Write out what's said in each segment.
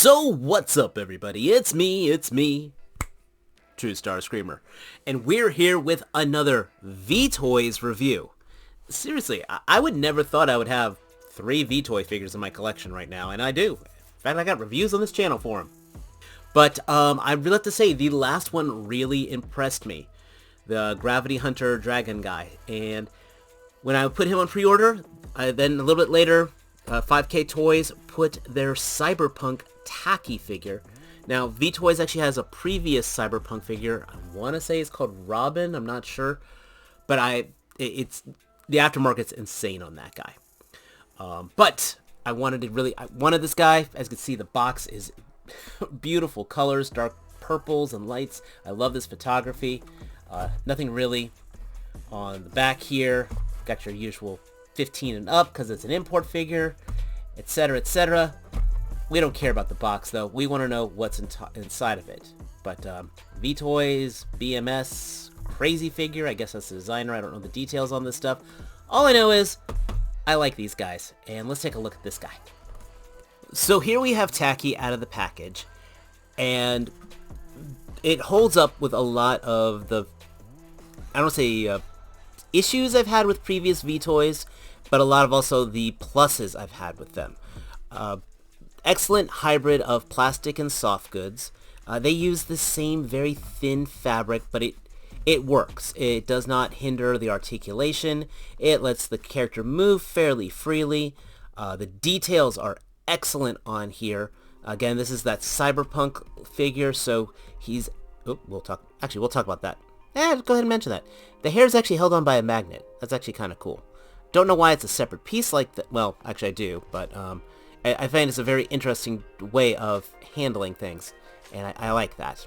So what's up everybody, it's me, True Star Screamer, and we're here with another Vtoys review. Seriously, I would never thought I would have 3 Vtoy figures in my collection right now, and I do. In fact, I got reviews on this channel for them. But I really have to say, the last one really impressed me. The Gravity Hunter Dragon guy, and when I put him on pre-order, then a little bit later, 5K Toys put their Cyberpunk Taki figure. Now, Vtoys actually has a previous Cyberpunk figure. I want to say it's called Robin. I'm not sure, but it's the aftermarket's insane on that guy. But I wanted this guy. As you can see, the box is beautiful colors, dark purples and lights. I love this photography. Nothing really on the back here. Got your usual 15 and up because it's an import figure, etc., etc. We don't care about the box though. We want to know what's inside of it. But Vtoys, BMS, crazy figure. I guess that's the designer. I don't know the details on this stuff. All I know is I like these guys. And let's take a look at this guy. So here we have Taki out of the package. And it holds up with a lot of the, I don't say issues I've had with previous Vtoys, but a lot of also the pluses I've had with them. Excellent hybrid of plastic and soft goods. They use the same very thin fabric, but it works. It does not hinder the articulation. It lets the character move fairly freely. The details are excellent on here. Again, this is that cyberpunk figure, so he's... we'll talk about that. Go ahead and mention that. The hair is actually held on by a magnet. That's actually kind of cool. Don't know why it's a separate piece like that. Well, actually I do, but I find it's a very interesting way of handling things, and I like that.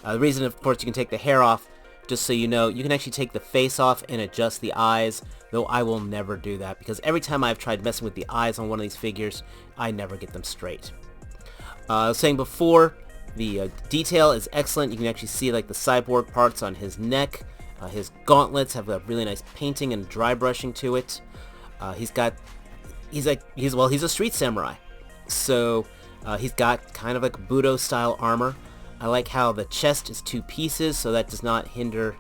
The reason, of course, you can take the hair off, just so you know, you can actually take the face off and adjust the eyes, though I will never do that, because every time I've tried messing with the eyes on one of these figures, I never get them straight. I was saying before, the detail is excellent. You can actually see like the cyborg parts on his neck. His gauntlets have a really nice painting and dry brushing to it. He's a street samurai, so he's got kind of like Budo style armor. I like how the chest is 2 pieces, so that does not hinder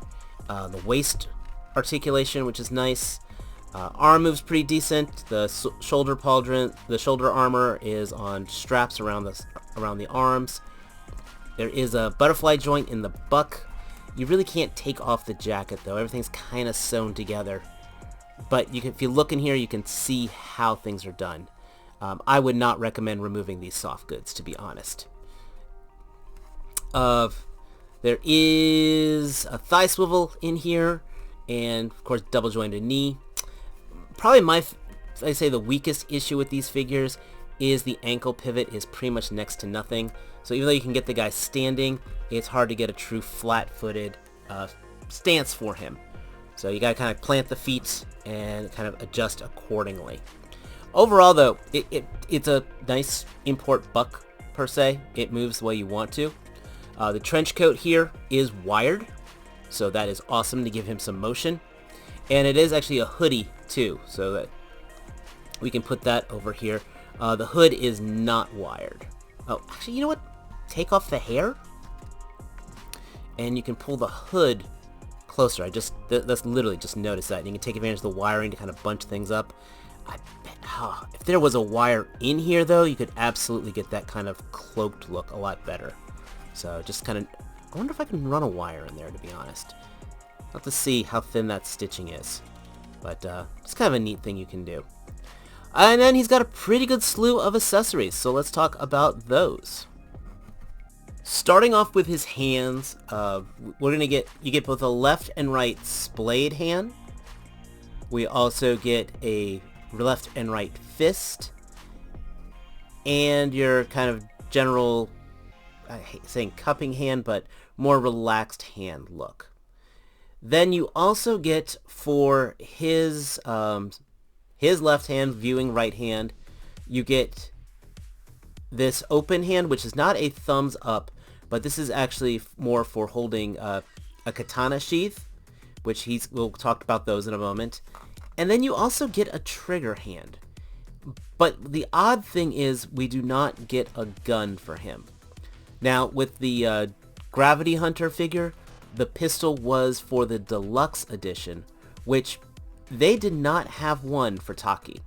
the waist articulation, which is nice. Arm moves pretty decent. The shoulder armor is on straps around the arms. There is a butterfly joint in the buck. You really can't take off the jacket though. Everything's kind of sewn together. But if you look in here, you can see how things are done. I would not recommend removing these soft goods, to be honest. There is a thigh swivel in here, and of course double jointed knee. Probably I say the weakest issue with these figures is the ankle pivot is pretty much next to nothing. So even though you can get the guy standing, it's hard to get a true flat-footed stance for him. So you gotta kind of plant the feet and kind of adjust accordingly. Overall though, it's a nice import buck per se. It moves the way you want to. The trench coat here is wired, so that is awesome to give him some motion. And it is actually a hoodie too, so that we can put that over here. The hood is not wired. Oh, actually, you know what? Take off the hair, and you can pull the hood closer. That's literally just noticed that. And you can take advantage of the wiring to kind of bunch things up. I bet, if there was a wire in here, though, you could absolutely get that kind of cloaked look a lot better. So just kind of, I wonder if I can run a wire in there, to be honest. I'll have to see how thin that stitching is. But it's kind of a neat thing you can do. And then he's got a pretty good slew of accessories, so let's talk about those. Starting off with his hands, you get both a left and right splayed hand. We also get a left and right fist, and your kind of general, I hate saying cupping hand, but more relaxed hand look. Then you also get for his left hand viewing right hand, you get this open hand, which is not a thumbs up, but this is actually more for holding a katana sheath, which we'll talk about those in a moment. And then you also get a trigger hand, But the odd thing is we do not get a gun for him. Now, with the Gravity Hunter figure, the pistol was for the deluxe edition, which they did not have one for Taki.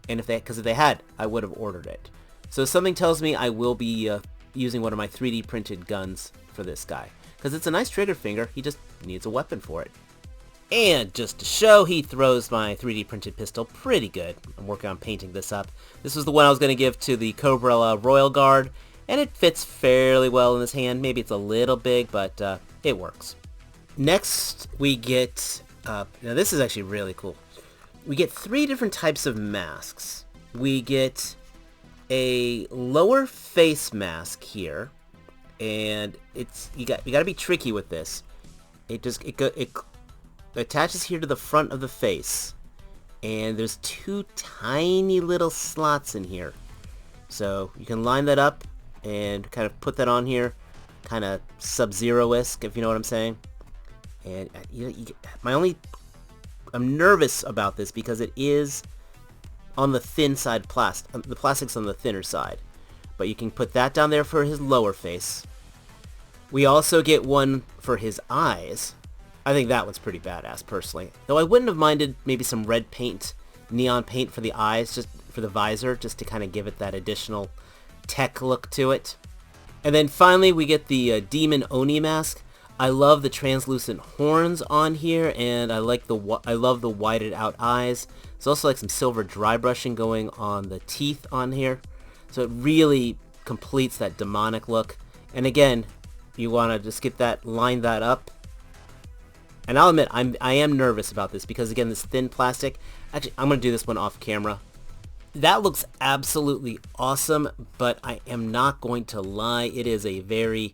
And because if they had, I would have ordered it. So something tells me I will be using one of my 3D printed guns for this guy. Because it's a nice trigger finger, he just needs a weapon for it. And just to show, he throws my 3D printed pistol pretty good. I'm working on painting this up. This was the one I was going to give to the Cobra Royal Guard, and it fits fairly well in his hand. Maybe it's a little big, but it works. Next, we get... now this is actually really cool. We get 3 different types of masks. We get a lower face mask here, and it's you got to be tricky with this. It attaches here to the front of the face, and there's 2 tiny little slots in here. So you can line that up and kind of put that on here, kind of Sub-Zero-esque, if you know what I'm saying. And I'm nervous about this because it is on the thin side plastic. The plastic's on the thinner side. But you can put that down there for his lower face. We also get one for his eyes. I think that one's pretty badass, personally. Though I wouldn't have minded maybe some red paint, neon paint for the eyes, just for the visor, just to kind of give it that additional tech look to it. And then finally we get the Demon Oni mask. I love the translucent horns on here, and I love the whited out eyes. There's also like some silver dry brushing going on the teeth on here. So it really completes that demonic look. And again, you want to just get that, line that up. And I'll admit, I am nervous about this because, again, this thin plastic. Actually, I'm going to do this one off camera. That looks absolutely awesome, but I am not going to lie. It is a very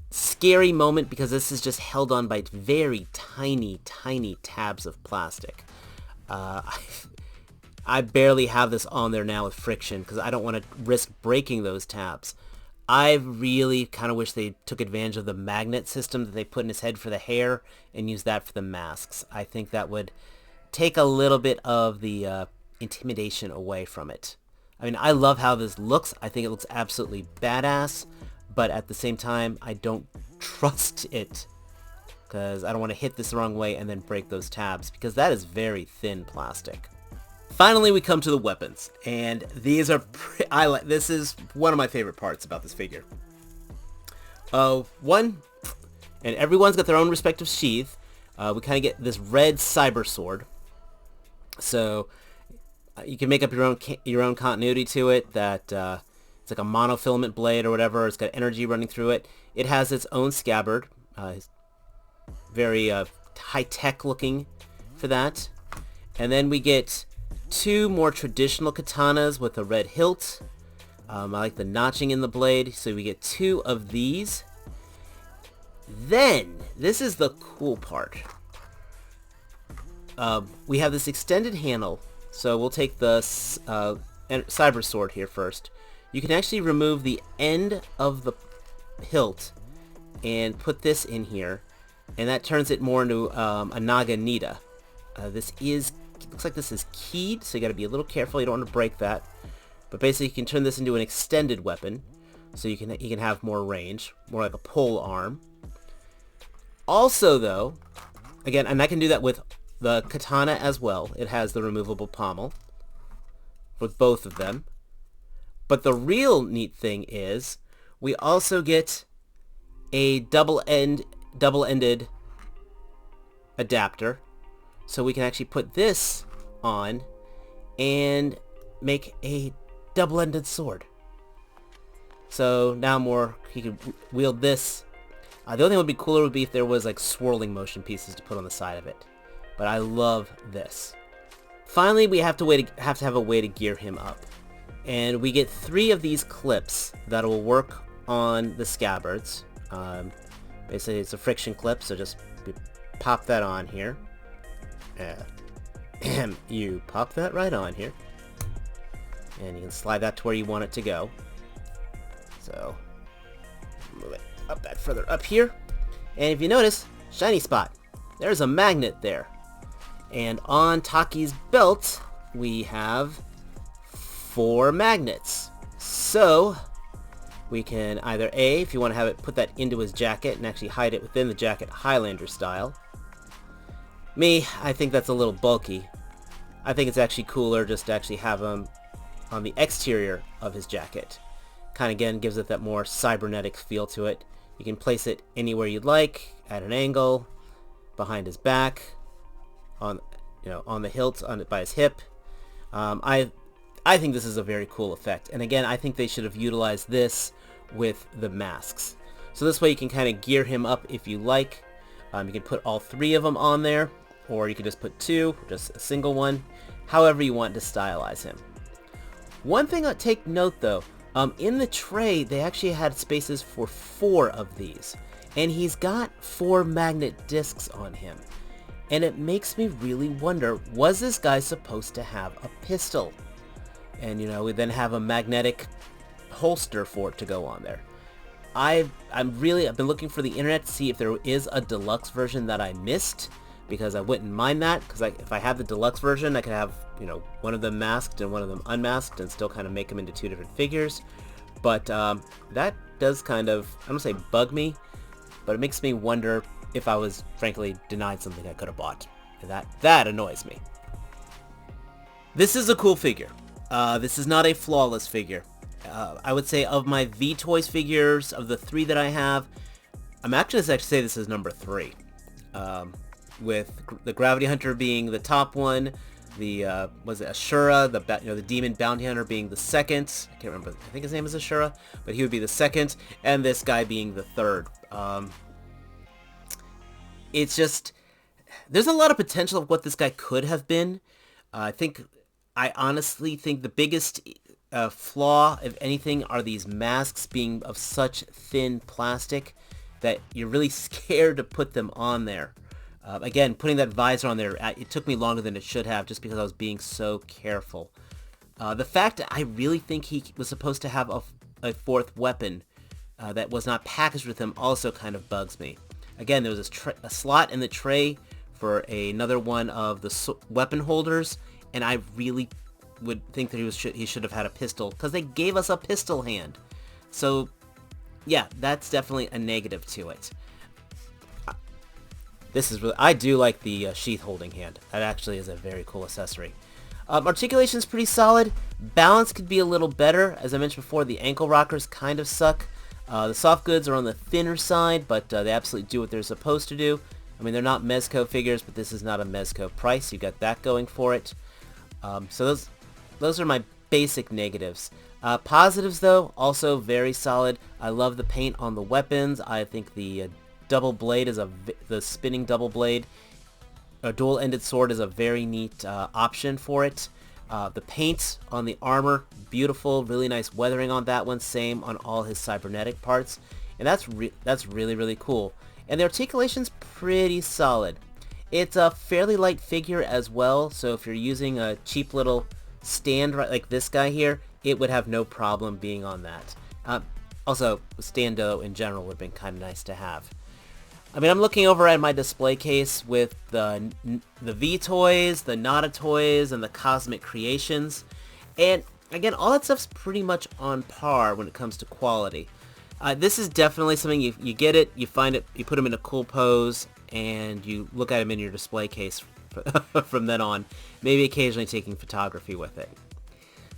scary moment because this is just held on by very tiny, tiny tabs of plastic. I barely have this on there now with friction because I don't want to risk breaking those tabs. I really kind of wish they took advantage of the magnet system that they put in his head for the hair and use that for the masks. I think that would take a little bit of the intimidation away from it. I mean, I love how this looks. I think it looks absolutely badass, but at the same time, I don't trust it because I don't want to hit this the wrong way and then break those tabs because that is very thin plastic. Finally, we come to the weapons, and these are this is one of my favorite parts about this figure. One, and everyone's got their own respective sheath. We kind of get this red cyber sword, so you can make up your own continuity to it. That it's like a monofilament blade or whatever. It's got energy running through it. It has its own scabbard, very high tech looking for that, and then we get 2 more traditional katanas with a red hilt. I like the notching in the blade, so we get 2 of these. Then, this is the cool part. We have this extended handle, so we'll take the cyber sword here first. You can actually remove the end of the hilt and put this in here, and that turns it more into a Naginata. Looks like this is keyed, so you got to be a little careful. You don't want to break that. But basically, you can turn this into an extended weapon, so you can have more range, more like a pole arm. Also, though, again, and I can do that with the katana as well. It has the removable pommel with both of them. But the real neat thing is we also get a double-ended adapter. So we can actually put this on and make a double-ended sword. So now he can wield this. The only thing that would be cooler would be if there was like swirling motion pieces to put on the side of it. But I love this. Finally, we have to have a way to gear him up. And we get 3 of these clips that will work on the scabbards. Basically, it's a friction clip, so just pop that on here. You pop that right on here, and you can slide that to where you want it to go. So move it further up here, and if you notice, shiny spot, there's a magnet there. And on Taki's belt, we have 4 magnets. So we can either A, if you want to have it, put that into his jacket and actually hide it within the jacket Highlander style. Me, I think that's a little bulky. I think it's actually cooler just to actually have him on the exterior of his jacket. Kind of again gives it that more cybernetic feel to it. You can place it anywhere you'd like, at an angle, behind his back, on the hilt, by his hip. I think this is a very cool effect, and again, I think they should have utilized this with the masks. So this way you can kind of gear him up if you like. You can put all 3 of them on there, or you can just put 2, just a single one, however you want to stylize him. One thing I'll take note though, in the tray they actually had spaces for 4 of these, and he's got 4 magnet discs on him. And it makes me really wonder, was this guy supposed to have a pistol? And we then have a magnetic holster for it to go on there. I've been looking for the internet to see if there is a deluxe version that I missed, because I wouldn't mind that, because if I have the deluxe version, I could have one of them masked and one of them unmasked and still kind of make them into 2 different figures. But that does kind of, I don't say bug me, but it makes me wonder if I was frankly denied something I could have bought. That annoys me. This is a cool figure. This is not a flawless figure. I would say of my Vtoys figures, of the 3 that I have, I'm actually going to say this is number 3. With the Gravity Hunter being the top one, the was it Ashura, the Demon Bounty Hunter being the second. I can't remember. I think his name is Ashura, but he would be the second, and this guy being the third. It's just, there's a lot of potential of what this guy could have been. I honestly think the biggest flaw, if anything, are these masks being of such thin plastic that you're really scared to put them on there. Again, putting that visor on there, it took me longer than it should have just because I was being so careful. The fact that I really think he was supposed to have a 4th weapon that was not packaged with him also kind of bugs me. Again, there was a slot in the tray for another one of the weapon holders, and I really would think that he should have had a pistol, because they gave us a pistol hand. So yeah, that's definitely a negative to it. This is really, I do like the sheath holding hand. That actually is a very cool accessory. Articulation is pretty solid. Balance could be a little better. As I mentioned before, the ankle rockers kind of suck. The soft goods are on the thinner side, but they absolutely do what they're supposed to do. I mean, they're not Mezco figures, but this is not a Mezco price. You got that going for it. So those are my basic negatives. Positives, though, also very solid. I love the paint on the weapons. I think the double blade is the spinning double blade. A dual-ended sword is a very neat option for it. The paint on the armor, beautiful, really nice weathering on that one. Same on all his cybernetic parts, and that's really, really cool. And the articulation's pretty solid. It's a fairly light figure as well, so if you're using a cheap little stand like this guy here, it would have no problem being on that. Also, stando in general would have been kind of nice to have. I mean, I'm looking over at my display case with the Vtoys, the Nada-Toys, and the Cosmic Creations, and again, all that stuff's pretty much on par when it comes to quality. This is definitely something you get it, you find it, you put them in a cool pose, and you look at them in your display case from then on, maybe occasionally taking photography with it.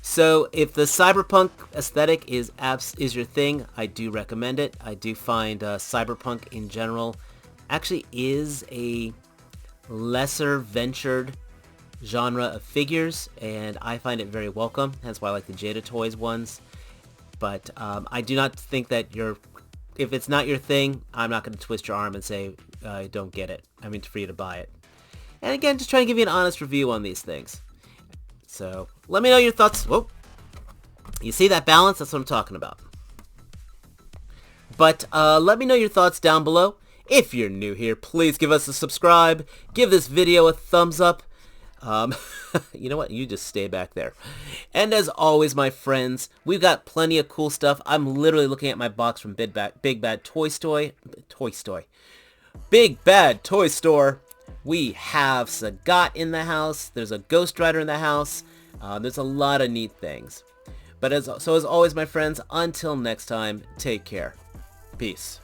So if the cyberpunk aesthetic is your thing, I do recommend it. I do find cyberpunk in general actually is a lesser ventured genre of figures, and I find it very welcome. That's why I like the Jada-Toys ones. But I do not think that if it's not your thing, I'm not going to twist your arm and say don't get it. I mean, for you to buy it. And again, just trying to give you an honest review on these things. So let me know your thoughts. Whoa. You see that balance? That's what I'm talking about. But let me know your thoughts down below. If you're new here, please give us a subscribe. Give this video a thumbs up. You know what? You just stay back there. And as always, my friends, we've got plenty of cool stuff. I'm literally looking at my box from Big Bad Toy Store. We have Sagat in the house. There's a Ghost Rider in the house. There's a lot of neat things. But as always, my friends, until next time, take care. Peace.